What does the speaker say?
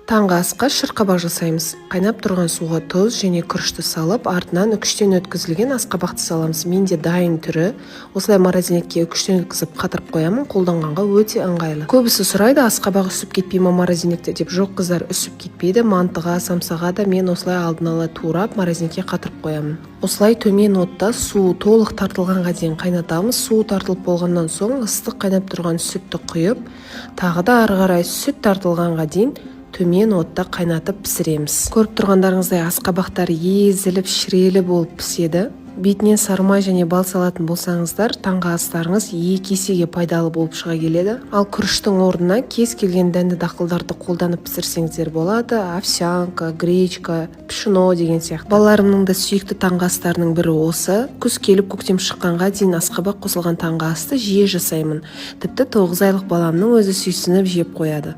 Таңғы асқа шырқабақ жасаймыз. Қайнап тұрған суға тұз және күрішті салып, артынан үкіштен өткізілген асқабақты саламыз. Менде дайын түрі. Осылай морозилькке үкіштен өткізіп қатырып қоямын. Қолданғанға өте ыңғайлы. Көбісі сұрайды, асқабақ үсіп кетпей ме морозилькте деп. Жоқ қыздар, үсіп кетпейді. Мантыға, самсаға да мен осылай алдын ала турап морозилькке қатырып қоямын. Осылай төмен отта су толық тартылғанға дейін қайнатамыз. Су тартылып болғаннан соң ыстық қайнап тұрған сүтті құйып, тағы да ары қарай сүт тартылғанға дейін төмен отта қайнатып пісіреміз. Көріп тұрғандарыңыздай асқабақтар езіліп, шірелі болып піседі. Бетінен сарымай және бал салатын болсаңыздар, таңғы астарыңыз 2 есеге пайдалы болып шыға келеді. Ал күріштің орнына кез келген дәнді дақылдарды қолданып пісірсеңіздер болады. Овсянка, гречка, пшено деген сияқты. Балаларымның да сүйікті таңғы астарының бірі осы. Күз келіп көктем шыққанға дейін асқабақ қосылған таңғы асты жиі жасаймын. Тіпті 9 айлық баламның өзі сүйсініп жеп қояды.